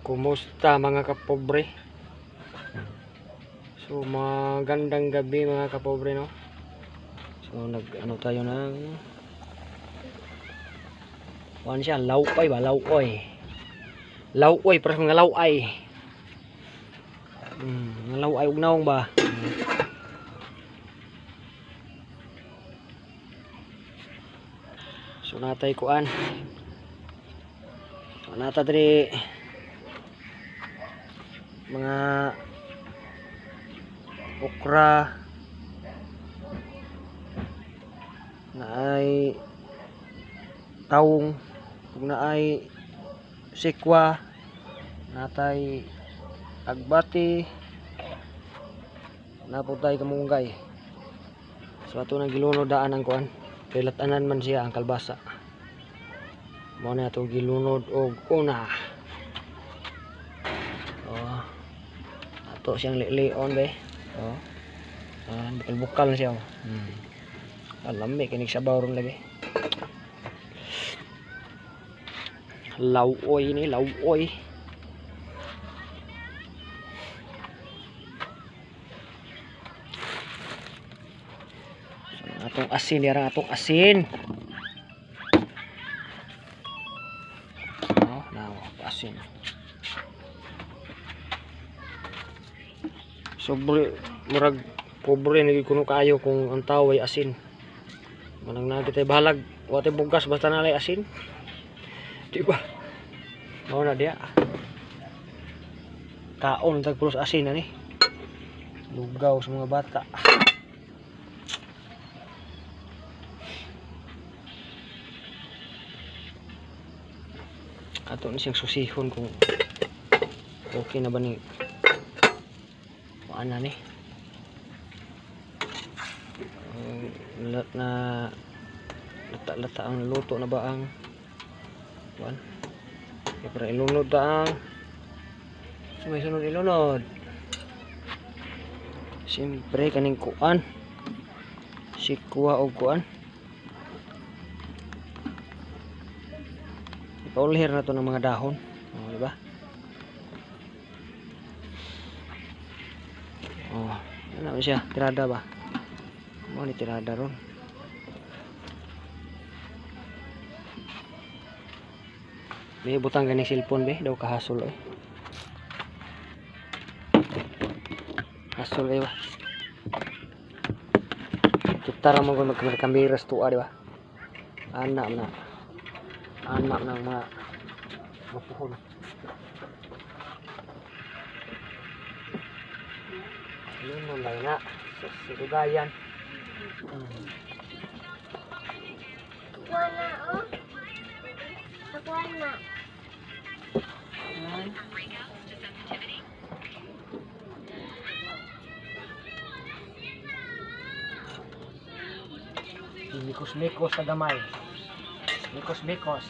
Kumusta mga kapobre? So magandang gabi mga kapobre, no? So nag-ano tayo ng ano siya, lauoy ba? Lauoy, para mga lauay. Mga lauay ug naong ba? So natay kuan. So nata diri mga okra na ay taong kung na ay sikwa, natay agbati, naputay kamunggay. So ato nang gilunod daan ang kuan, kay latanan man siya ang kalbasa. Mo na ato gilunod og una. Oh, ato siyang lion be. Oh, bukal-bukal na siya. Alami kinig sabaw ron lagi. Lauoy ni, lauoy. So, atong asin, yarang atong asin. Oh, now, asin. Sobre, murag pobre naging kuno kayo kung ang tao ay asin. Manang nagitay balag, wate bugas basta nalay asin. Diba? Mao na dia. Kaon tag pulos asin ani. Lugaw sa mga bata. Ato ni siyang susihon kung okay na ba ni ana ni. Na lata ang luto na ba ang kuan? Okay, para ilunod ta ang may sunod ilunod. Siyempre kaning kuan, sikwa o kuan. Ipaulihir na to ng mga dahon, oh, di ba? Oh, ano siya, tirada ba? Mo ni tirada ron. May butang ganing cellphone be, daw kahasol oy. Hasol ay ba? Kita ra mo magkamera sa tuwa, di ba? Anak na ng mga mapuhon. Yun mo lang na sigugayan. Wala oh. Wala. Mikos-mikos sa gamay. Mikos-mikos.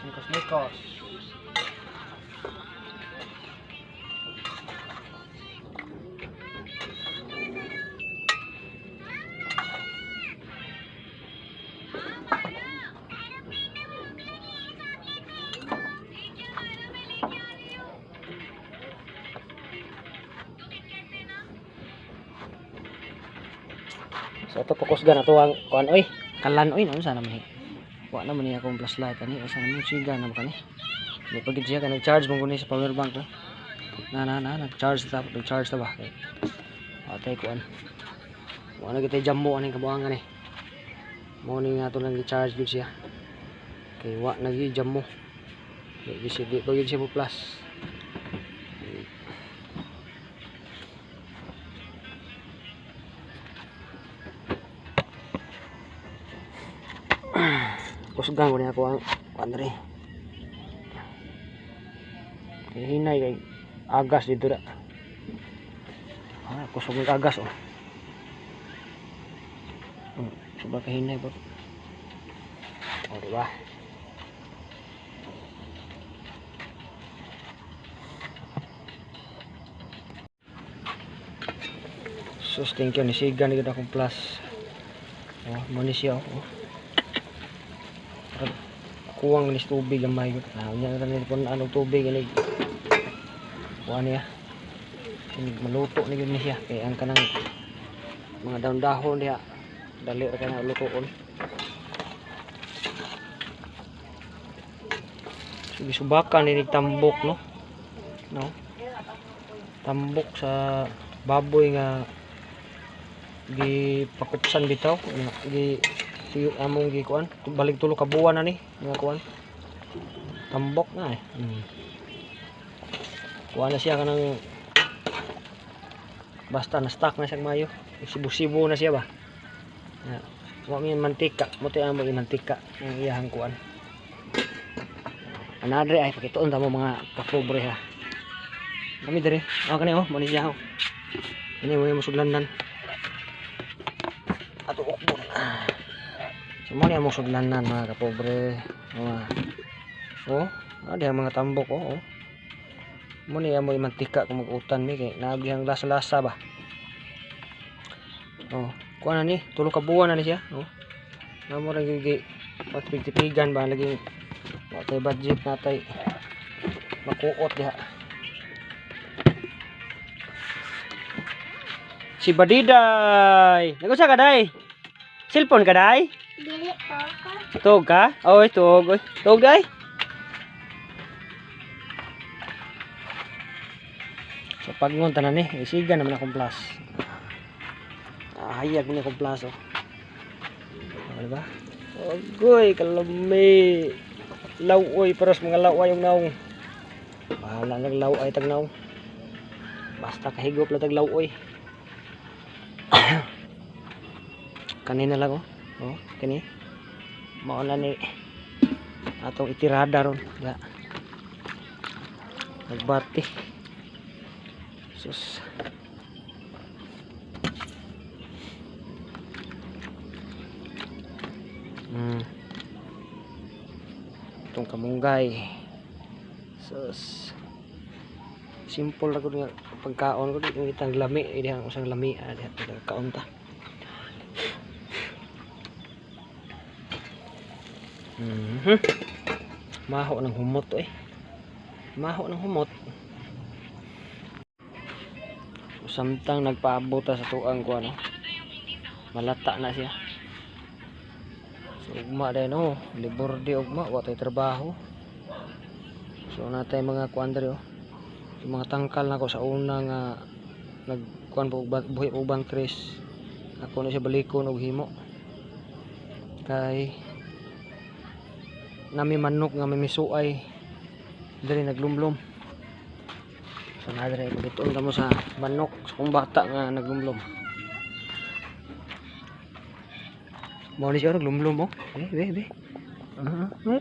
So ito pokusgan ato ang kuan oy, kalan oy, ano sana man. Wa na man niya akong flashlight ani, asa na mo siga na kani. Di pagid siya ka nag-charge mo kuno sa power bank to. Nag-charge ta ba. Atay kuan. Wa na kitay jammo ani kabuangan ni. Mo ni ato lang i-charge gid siya. Kay wa na gi jammo. Di pagid siya mo plus. Kusgan ko niya ako ang kuandre. Hinay kay agas dito da. Kusog ng agas oh. Sobrang kahinay po. O diba? Sus, thank you. Nisigan na akong plus. Oh, manis siya oh. Kuwang nis tubig ang may nya ra ni pon anong tubig ani kuha niya. Maluto ni gini siya kay ang kanang mga dahon-dahon niya dali ra kana lutoon. Sige subakan ni tambok no. No. Tambok sa baboy nga gipakutsan bitaw gi among gi kuan balik tulo ka buwan na ni nga kuan tambok na eh. Kuha na siya kanang basta na stock na siya mayo sibo-sibo na siya ba ya wa mi mantika mo ti amo mantika ang iyahang kuan anadre ay pakituon ta mo mga kapobre ha kami dire kani mo ni siya ini mo sudlanan ato ukbo so mo ni among sudlanan mga kapobre ada mga tambok mo ni amoy mantika kung mag-utan mi kay naagihang lasa-lasa ba kuha na ni tulo ka buwan na ni siya namo ra gigi patipig-tipigan ba lagi wa tay budget natay makuot diha si Badiday nagusa ka day cellphone ka day dili tog ka oy tog day so pagngon tanan ni isiga naman akong plus hayag mo akong plus diba ogoy kalami lawoy paras mga laway yung naong bahala naglaway tag naong basta kahigop lang tag lawoy kanina lang kani mao na ni atong itirada ron ya nagbati sus itong kamunggay sus simple lang ko nga pagkaon ko dito itang lami idihang usang lami dito kaunta maho ng humot maho ng humot samtang nagpaabot sa tuang ko malata na siya so ugma din libur di ugma wa tay trabaho so natay mga kuandre yung mga tangkal nako sa una nga nagkuan po buhi ubang tres ako na siya balikon og himo kay nami manok nga may misuay diri naglumlom so nadre pagituon ta mo sa manok sa kung bata nga naglumlom mo ni siya naglumlom be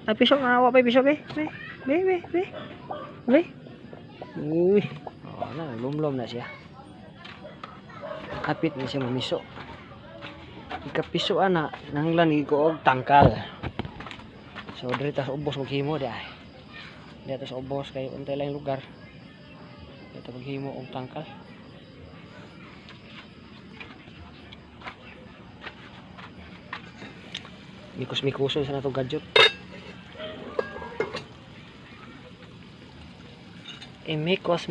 ay piso nga wa pa piso be uy naglumlom na siya kapit na siya mamiso ikapiso ana nanglan ko og tangkal so diri ta sa ubos maghimo di ay dito sa ubos kay untay lang lugar dito maghimo og tangkal mikos-mikoso sa nato gadget mikos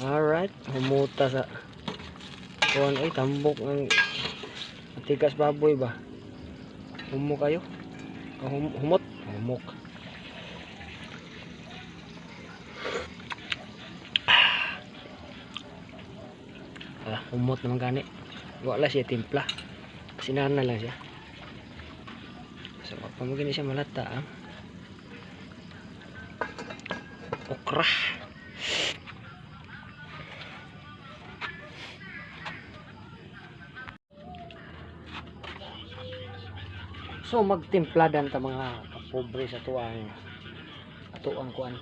alright humuta sa kuan ay tambok ng tigas baboy ba humok kayo humok humot naman gani wala siya timpla sinahan na lang siya so pamugin siya malata okra so magtimpladan ta mga pobre sa tuang kuan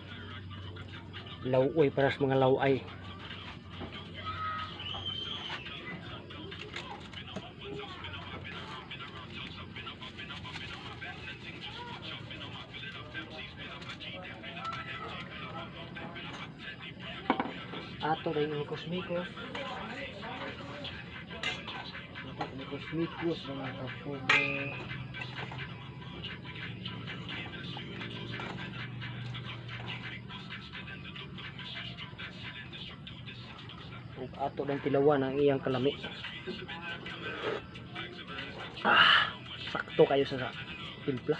lawoy para sa mga laway ato rin yung mikos-mikos mga kapobre ug ato ng tilawan ang iyang kalami. Sakto kayo sa timpla.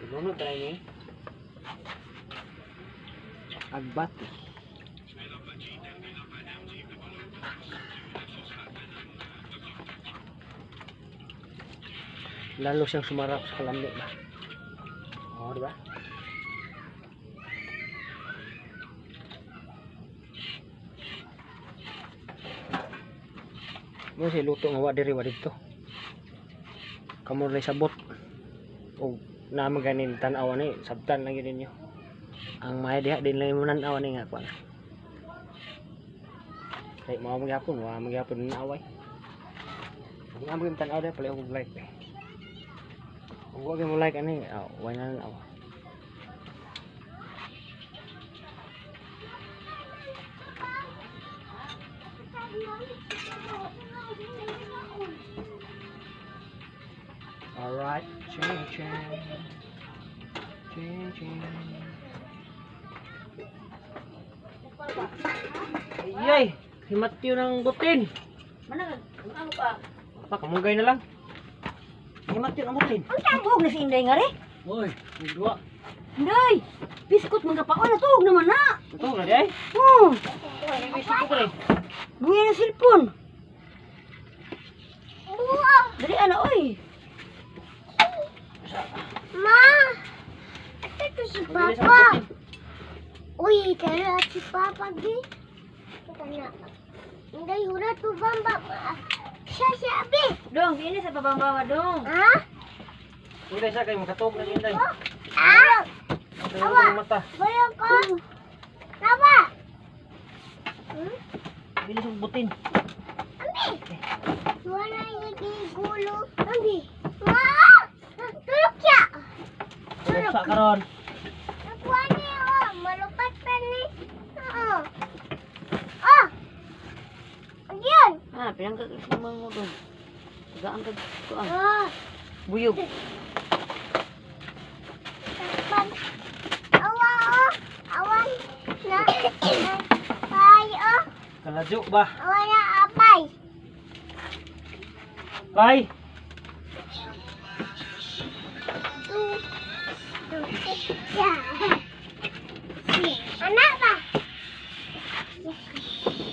Lunod tayo ni agbati. Lalo siyang sumarap sa kalami ba? Oo, di ba? Mo si luto nga wa diri wa dito. Kamo ray sabot. O na maganin tan-aw ni sabtan lang gid ninyo. Ang may diha din lang mo nan-aw ni nga kwan. Kay mao magyapon wa magyapon na away. Kung amo yung tan-aw diha pala og like. Kung wa mo like ani, wa na nan-aw. Alright, ching. Ayay, himatyo ng butin. Mana ano pa? Pakamugay na lang. Himatyo ng butin. Ang tambog na si Inday nga rin. Oy, dua. Inday, biskot mga kapaon na tuog naman na. Ito na di ay. Oh, Bisik ko rin. buhay na silpon. Dali ana oy. Ma, ito si Papa. Uy, kaya si Papa di. Kita na. Hindi hurat po bamba. Siya abi. Dong, ini sa babang-bawa dong. Ha? Hindi siya kayo makatog na Inday. Ah, Awa. Mata. bayo ko. Tawa. Bili sa butin. Ambi. Wala yung gulo. Ambi. Ma! Tulog siya. Sa karon. Nakuha niya, oh. Malupat pa ni. Oo. Oh. Ano yun? Ah, pinangkag sa mga dong. Gaan ka ko ang Oh. buyog. Takpan. Awa, oh. Awan. Na. Ay, oh. Kaladyo ba? Awan na apay. Bye. Ya. Anak ba?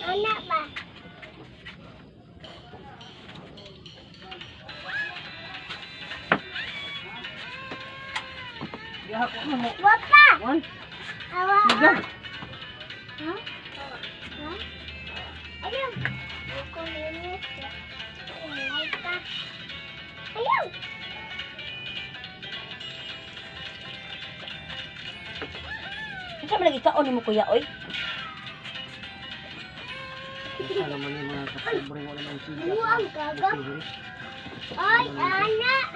Anak ba? Di ako na mo. Wapa. Wan. Awa. Siga. Ha? Ha? Ayun. Ako linis. Ay ka. Ayun. Unsa man lagi kaon nimo kuya oy? Isa naman yung mga kapobre mo naman siga. Buang gagap. Ay, anak.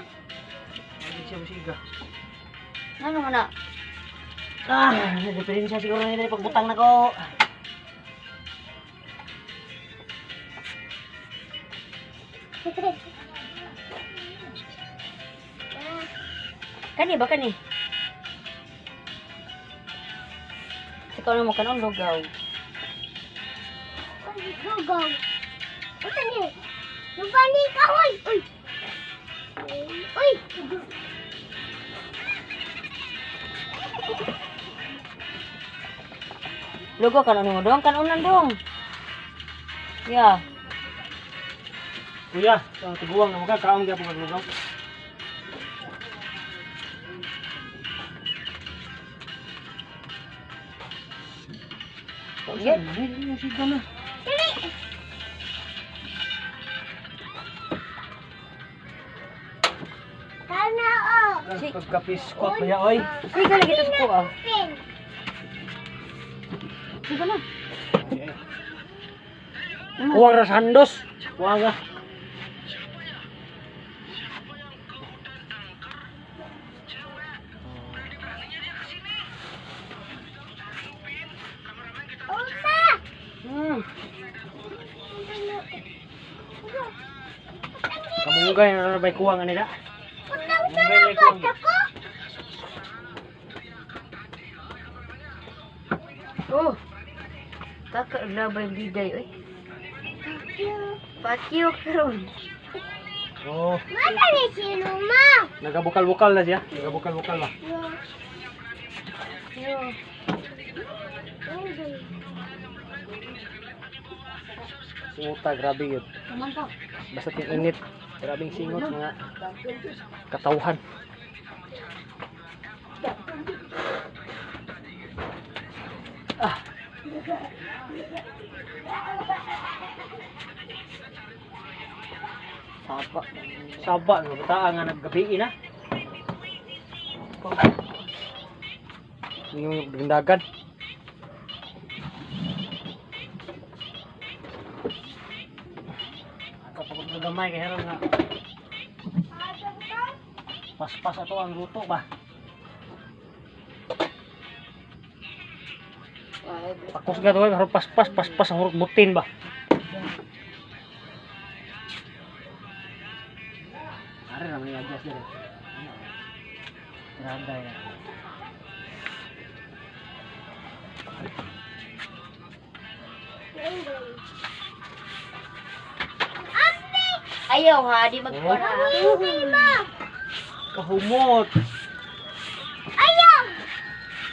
Hindi siya musiga. Ano man na? Nagdiferensya siguro nila pagbutang na ko. Kani ba kani? Ikaw na mo kanon lugaw. Ay, lugaw. Ito niya. Nubali ka, oy. Uy. Uy. Lugaw kanon mo dong, kanon nan dong. Ya. Kuya, tiguang na mo ka, kaong gyapon kag lugaw. Yep. Hindi mo siga na. Kana, oh. Pagkapiskot pa ya, oy. Sige lagi to ko ah. Pin. Sige na. Kuwang ra sandos. Kuwang ra. Usa. Kamungay na bay kuwang ani da. Utang Mungay sa na kuwang. ako. Oh. Kaka-labay biday, oy. Pakyo karon. Oh, Mata ni si Luma. nagabukal-bukal na siya. Nagabukal-bukal ba? Yo. Singuta, grabe yun. Kaman pa. Basta tinanit. Grabing singot, mga katauhan. Ah. Sapa. Saba, no? Bataan nga naggabi na. Yung gindagan. Kapag nagamay, kaya rin nga. Paspas ato ang luto ba? Pakos ka doon, harap paspas ang hurot butin ba? Ari naman yung adjust dyan. Tirada yan. Ayaw ha, di magkuha. Kahumot! Ayaw!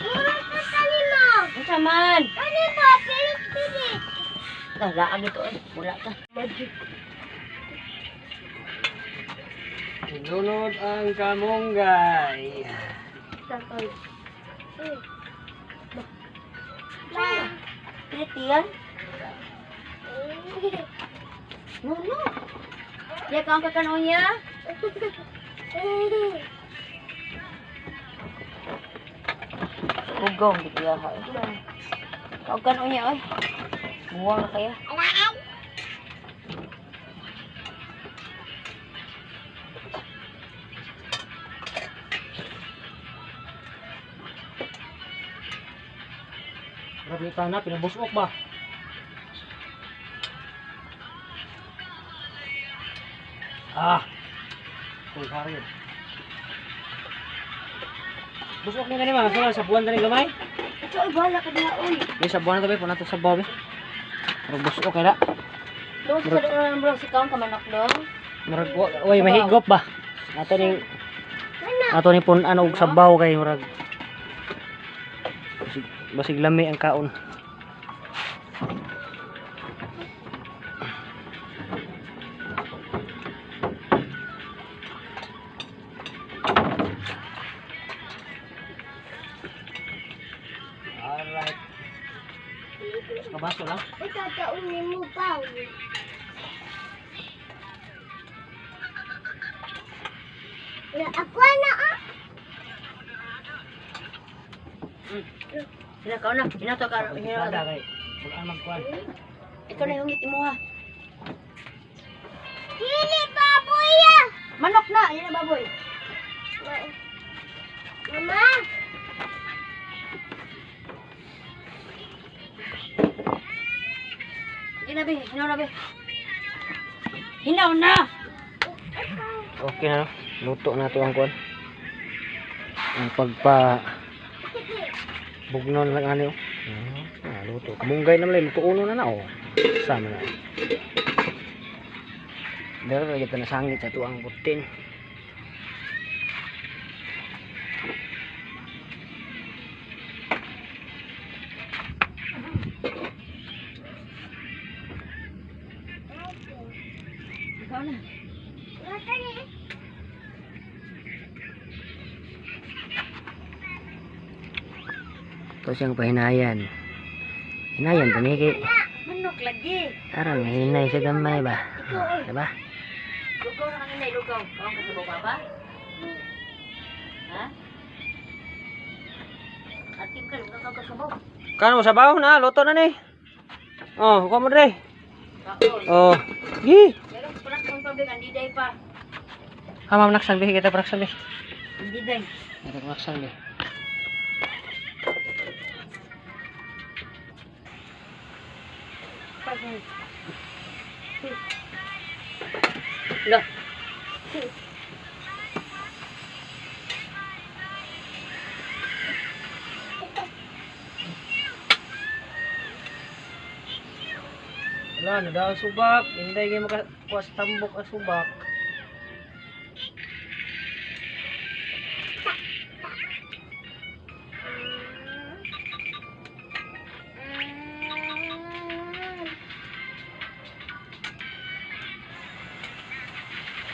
Mura ka tali mo. Ang saman. Tali mo, pilit-pilit. Lalaan ito eh. Wala ka. Sinunod ang kamunggay. Tatay. Ma. Pretty yan. No, no. Diya ka ang kakanoon niya. Ugong di kaya ha. Ang kakanoon niya ay. Buwang na kaya. Alaan. Grabe yung tanah, pinabusok ba? Ah! Kung karin. Busok na ganun mga sa buwan na rin gamay. Ito ay bala ka na uy. May sabuan na to, po nato sabaw be. Murag busok kaya na. Doon sa dala ng bro si Kang kamanak dong. Murag, oy, mahigop ba? Ato ni pun ano og sabaw kay murag. Basig lami ang kaon. Alright. Kabaso lang. Itataunin mo pa. Ako na ah. Sila ka na. Hinato ka. Kada kay bulan magkuan. Ikaw na yung ngiti mo ha. Dili baboy ah. Manok na. Yan na baboy. Mama. Hindi na be. Hinaw na be. Hinaw na. Okay na. Luto na to ang kuan. Ang pagpa bugnon lang ano. Luto. Kamunggay naman luto uno na na oh. Sama na. Dero kita na sangit sa tuang butin. Ikaw na. Ito siyang pahinayan. Hinayan to ni kay. Manok lagi. Arang hinay sa gamay ba? Diba? Lugaw na kanina. Lugaw. Kawang kasabaw ka ba? Ha? Atim ka. Lugaw ka kasabaw. Kano mo sabaw na luto na ni. Oh, kuha mo dre. Kaon. Oh, gi. Pero pulak kong pabig. Andiday pa. Hamam naksan bi kita praksan bi. Andiday. Kita praksan bi. Lah. Wala, nadaw subak. Hindi kayo makakuha sa tambok ang subak.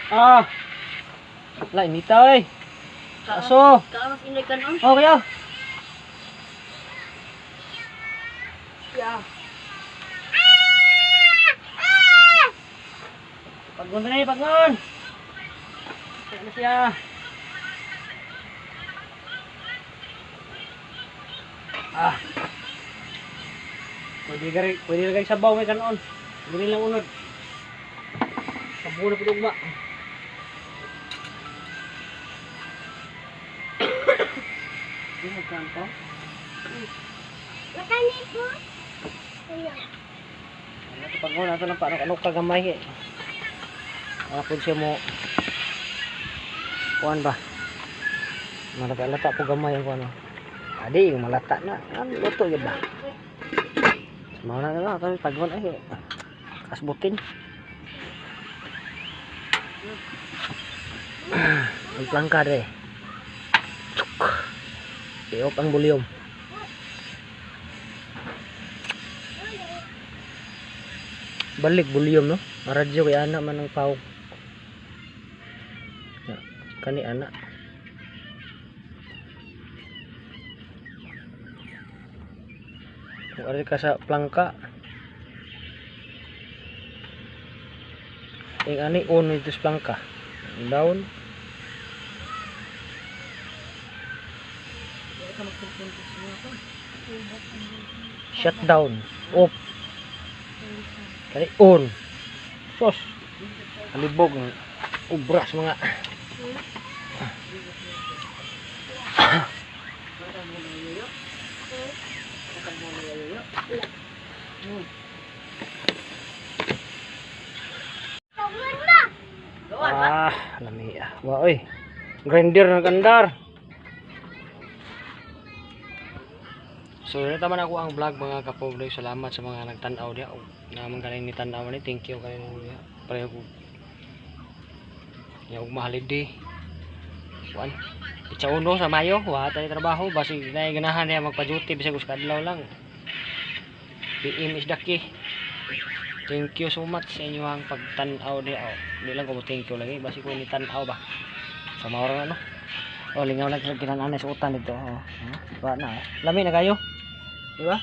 Ah! Wala, inita eh. Aso! Kaamas inay ka no? Oh, kaya. Yeah. Pagnon na eh, pagnon! Kaya na siya. Ah. Pwede lagay sabaw may kanon. Pwede lang unod. Sabaw na pudugma. Hindi mo kanto? Makanit mo? Ayan. Ito pag muna, ito lang paano ano kagamay eh. Ako siya mo kuhan ba? Malata po gamay ang kuhan. Adi, yung malata na. Ano, luto yun ba? Samaw na nga, kami pagwan ay kasbutin. Ang plangka rin. Iop ang bulyom. Balik bulyom no. Maradyo kay anak man ang pawog. Kani anak. Kung ari ka sa plangka. Ing ani on ito sa plangka. Down. Shut down. Off. Kali on. Sos. Kalibog ng ubras mga. Ah, lami ah. Wa oy. Grinder ng kandar. So, ito man ako ang vlog mga kapobloy. Salamat sa mga nagtanaw diya. Naman galing ni tanaw ni. Thank you kayo niya. Pareho ko. Ya ug mahalid di. Kuan. Pitsa uno sa Mayo, wa tay trabaho basi nay ganahan niya magpa-duty bisag usa kadlaw lang. PM is daki. Thank you so much sa inyo ang pagtanaw diya. Oh, di lang ko thank you lagi basi ko ni tanaw ba. Sa maura no. Oh, lingaw lang kinananay sa utan dito. Oh. Wa na. Lami na kayo. Di ba?